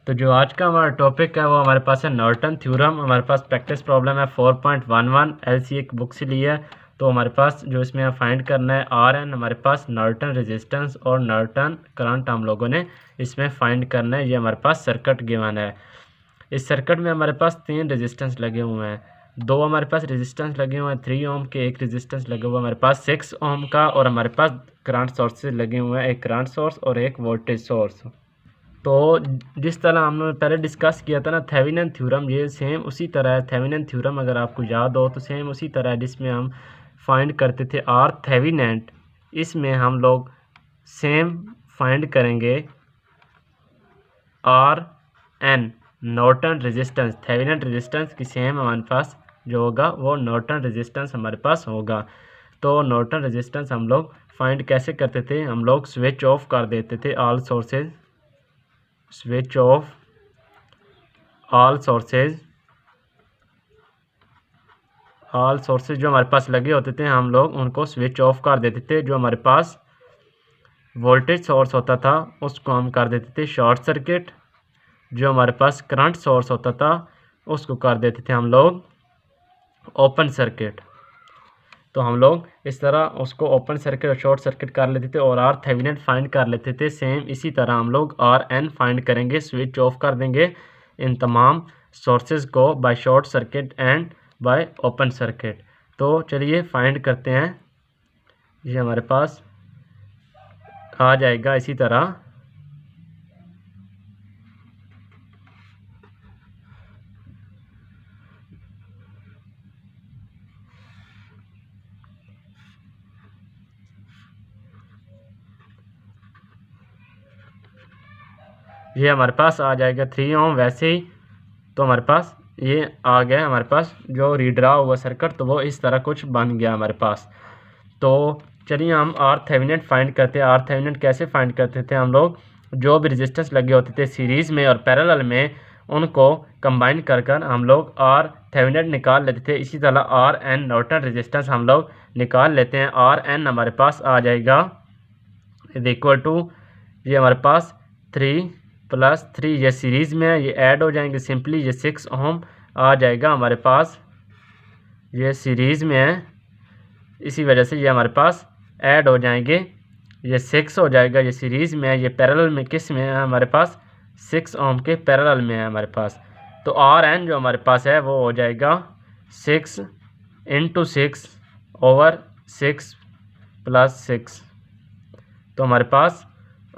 तो जो आज का हमारा टॉपिक है वो हमारे पास है नॉर्टन थ्योरम। हमारे पास प्रैक्टिस प्रॉब्लम है 4.11 एलसी एक बुक से ली है। तो हमारे पास जो इसमें फाइंड करना है आर एन, हमारे पास नॉर्टन रेजिस्टेंस और नॉर्टन करंट हम लोगों ने इसमें फाइंड करना है। ये हमारे पास सर्किट गिवन है। इस सर्किट में हमारे पास 3 रेजिस्टेंस लगे हुए हैं, 2 हमारे पास रेजिस्टेंस लगे हुए हैं 3 ओम के, एक रेजिस्टेंस लगे हुआ है हमारे पास 6 ओम का, और हमारे पास करंट सोर्सेज लगे हुए हैं, एक करंट सोर्स और एक वोल्टेज सोर्स। तो जिस तरह हमने पहले डिस्कस किया था ना थेवेनिन थ्योरम, ये सेम उसी तरह है। थेवेनिन थ्योरम अगर आपको याद हो तो सेम उसी तरह है जिसमें हम फाइंड करते थे आर थेवेनिन। इसमें हम लोग सेम फाइंड करेंगे R N Norton resistance. Thevenin resistance की सेम हमारे पास जो होगा वो नॉर्टन रेजिस्टेंस हमारे पास होगा। तो नॉर्टन रेजिस्टेंस हम लोग फाइंड कैसे करते थे, हम लोग स्विच ऑफ कर देते थे all sources, switch off all sources जो हमारे पास लगे होते थे हम लोग उनको स्विच ऑफ कर देते थे। जो हमारे पास वोल्टेज सोर्स होता था उसको हम कर देते थे शॉर्ट सर्किट, जो हमारे पास करंट सोर्स होता था उसको कर देते थे हम लोग ओपन सर्किट। तो हम लोग इस तरह उसको ओपन सर्किट और शॉर्ट सर्किट कर लेते थे और आर थेवेनिन फाइंड कर लेते थे। सेम इसी तरह हम लोग आर एन फाइंड करेंगे, स्विच ऑफ कर देंगे इन तमाम सोर्सेज को by short circuit and by open circuit. तो चलिए फाइंड करते हैं। ये हमारे पास आ जाएगा इसी तरह। ये हमारे पास आ जाएगा 3 ओम वैसे ही। तो हमारे पास ये आ गया हमारे पास जो रीड्रा हुआ सर्किट, तो वो इस तरह कुछ बन गया हमारे पास। तो चलिए हम आर थेवेनिन फाइंड करते हैं। आर थेवेनिन कैसे फाइंड करते थे, हम लोग जो भी रेजिस्टेंस लगे होते थे सीरीज़ में और पैरेलल में उनको कंबाइन कर कर हम लोग आर थेवेनिन निकाल लेते थे। इसी तरह आर एन नॉर्टन रेजिस्टेंस हम लोग निकाल लेते हैं। आर एन हमारे पास आ जाएगा इक्वल टू, ये हमारे पास 3 + 3, ये सीरीज़ में है, ये ऐड हो जाएंगे सिंपली, ये 6 ओम आ जाएगा हमारे पास, ये सीरीज़ में है इसी वजह से ये हमारे पास ऐड हो जाएंगे, ये 6 हो जाएगा, ये सीरीज़ में है, ये पैरेलल में किस में है हमारे पास 6 ओम के पैरेलल में है हमारे पास। तो आर एन जो हमारे पास है वो हो जाएगा 6 × 6 ओवर 6 + 6। तो हमारे पास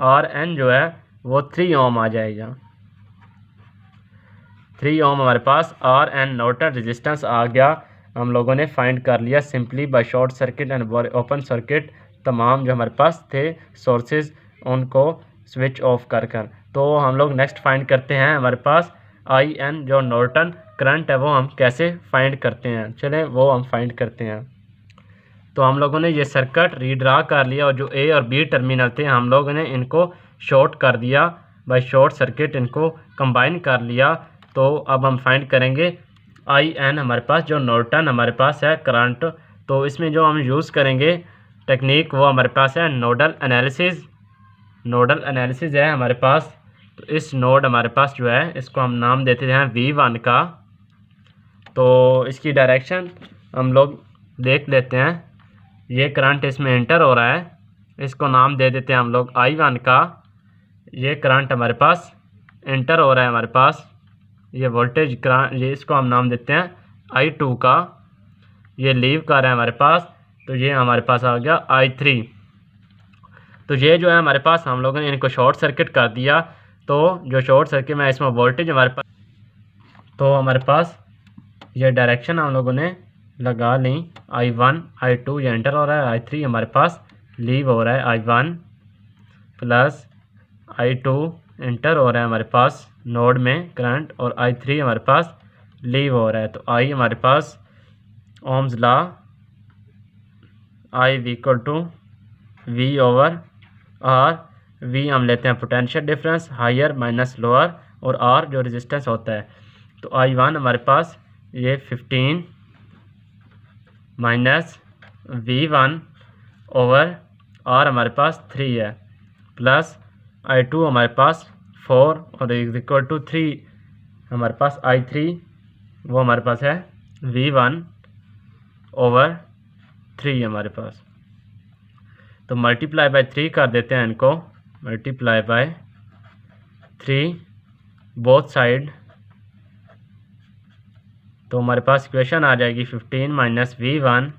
आर एन जो है वो 3 ओम आ जाएगा। 3 ओम हमारे पास आर एन नॉर्टन रेजिस्टेंस आ गया। हम लोगों ने फाइंड कर लिया simply by short circuit and open circuit तमाम जो हमारे पास थे सोर्सेज उनको स्विच ऑफ कर कर। तो हम लोग नेक्स्ट फाइंड करते हैं हमारे पास आई एन जो नॉर्टन करंट है वो हम कैसे फाइंड करते हैं। चलें वो हम फाइंड करते हैं। तो हम लोगों ने ये सर्किट रीड्रा कर लिया और जो ए और बी टर्मिनल थे हम लोगों ने इनको शॉर्ट कर दिया बाय शॉर्ट सर्किट, इनको कंबाइन कर लिया। तो अब हम फाइंड करेंगे आई एन हमारे पास जो नॉर्टन हमारे पास है करंट। तो इसमें जो हम यूज़ करेंगे टेक्निक वो हमारे पास है नोडल एनालिसिस। नोडल एनालिसिस है हमारे पास। तो इस नोड हमारे पास जो है इसको हम नाम देते हैं V1 का। तो इसकी डायरेक्शन हम लोग देख लेते हैं। ये करंट इसमें एंटर हो रहा है, इसको नाम दे देते हैं हम लोग I1 का। ये करंट हमारे पास एंटर हो रहा है हमारे पास, ये वोल्टेज करंट, ये इसको हम नाम देते हैं I2 का। ये लीव कर रहा है हमारे पास, तो ये हमारे पास आ गया I3। तो ये जो है हमारे पास हम लोगों ने इनको शॉर्ट सर्किट कर दिया। तो जो शॉर्ट सर्किट में इसमें वोल्टेज हमारे पास, तो हमारे पास ये डायरेक्शन हम लोगों ने लगा ली I1 I2 ये एंटर हो रहा है, I3 हमारे पास लीव हो रहा है, I1 + I2 एंटर हो रहा है हमारे पास नोड में करंट, और I3 हमारे पास लीव हो रहा है। तो I हमारे पास Ohm's law I = V/R। V हम लेते हैं potential difference higher minus lower, और R जो रेजिस्टेंस होता है। तो I1 हमारे पास ये 15 - V1/R हमारे पास 3 है, प्लस I2 हमारे पास 4 और इज इक्वल टू 3 हमारे पास I3 वो हमारे पास है V1/3 हमारे पास। तो मल्टीप्लाई बाय 3 कर देते हैं इनको, मल्टीप्लाई बाय 3 बोथ साइड। तो हमारे पास इक्वेशन आ जाएगी 15 minus V1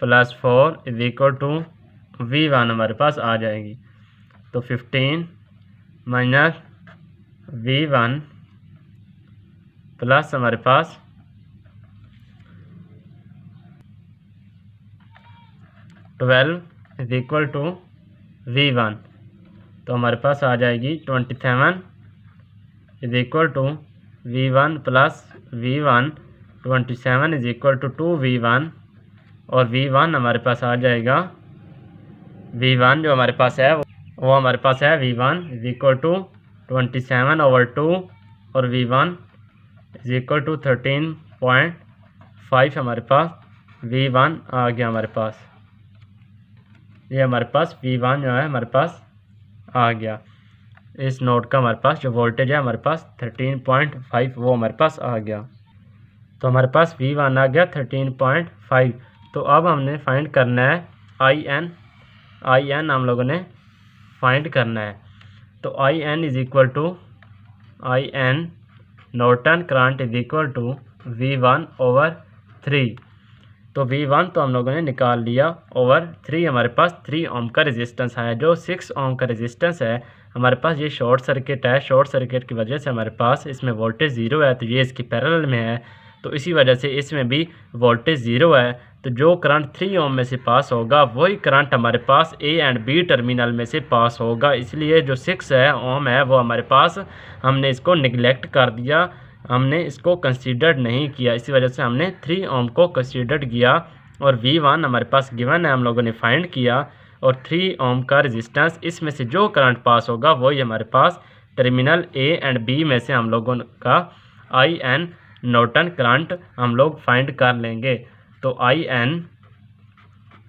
plus 4 is equal to V1 हमारे पास आ जाएगी। तो 15 माइनस V1 प्लस हमारे पास 12 इज इक्वल टू V1। तो हमारे पास आ जाएगी 27 is equal to V1 plus V1। 27 is equal to 2V1 और V1 हमारे पास आ जाएगा, V1 जो हमारे पास है वो हमारे पास है V1 इज इक्वल टू 27/2 और V1 इज इक्वल टू 13.5 हमारे पास V1 आ गया हमारे पास। ये हमारे पास V1 जो है हमारे पास आ गया। इस नोड का हमारे पास जो वोल्टेज है हमारे पास 13.5 वो हमारे पास आ गया। तो हमारे पास V1 आ गया 13.5। तो अब हमने फाइंड करना है IN हम लोगों ने फाइंड करना है। तो IN is equal to IN Norton current is equal to V1/3। तो V1 तो हम लोगों ने निकाल लिया, ओवर 3 हमारे पास 3 ओम का रेजिस्टेंस है। जो 6 ओम का रेजिस्टेंस है हमारे पास ये शॉर्ट सर्किट है। शॉर्ट सर्किट की वजह से हमारे पास इसमें वोल्टेज 0 है, तो ये इसकी पैरेलल में है, तो इसी वजह से इसमें भी वोल्टेज 0 है। तो जो करंट 3 ओम में से पास होगा वही करंट हमारे पास A एंड B टर्मिनल में से पास होगा। इसलिए जो 6 ओम है वो हमारे पास हमने इसको निगलेक्ट कर दिया, हमने इसको कंसीडर्ड नहीं किया। इसी वजह से हमने 3 ओम को कंसीडर्ड किया और V1 हमारे पास गिवन है, हम लोगों ने फाइंड किया। और 3 ओम का रेजिस्टेंस, इसमें से जो करंट पास होगा वही हमारे पास टर्मिनल A एंड B में से हम लोगों का IN नॉर्टन करंट हम लोग फाइंड कर लेंगे। तो IN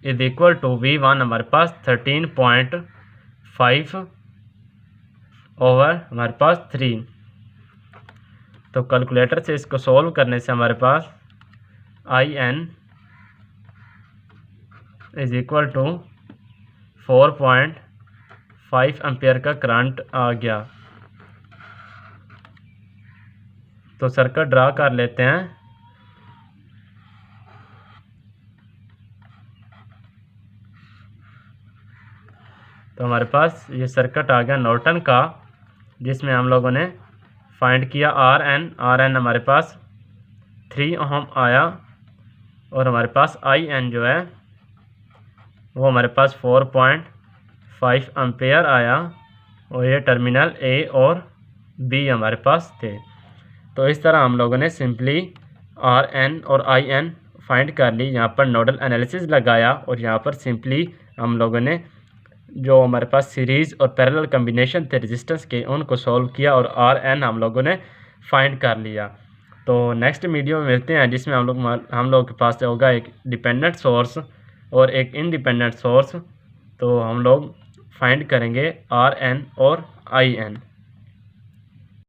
is equal to V1 हमारे पास 13.5 ओवर हमारे पास 3। तो कैलकुलेटर से इसको सॉल्व करने से हमारे पास IN is equal to 4.5 ampere का करंट आ गया। तो सर्किट ड्रा कर लेते हैं। तो हमारे पास ये सर्किट आ गया नॉर्टन का, जिसमें हम लोगों ने फाइंड किया RN हमारे पास 3 ओम आया और हमारे पास IN जो है वो हमारे पास 4.5 एम्पियर आया और ये टर्मिनल A और B हमारे पास थे। तो इस तरह हम लोगों ने सिंपली RN और IN फाइंड कर ली। यहाँ पर नोडल एनालिसिस लगाया और यहाँ पर सिंपली हम लोगों ने जो हमारे पास सीरीज़ और पैरेलल कम्बिनेशन थे रेजिस्टेंस के उनको सॉल्व किया और RN हम लोगों ने फाइंड कर लिया। तो नेक्स्ट वीडियो में मिलते हैं, जिसमें हम लोग के पास होगा एक डिपेंडेंट सोर्स और एक इंडिपेंडेंट सोर्स। तो हम लोग फाइंड करेंगे RN और IN।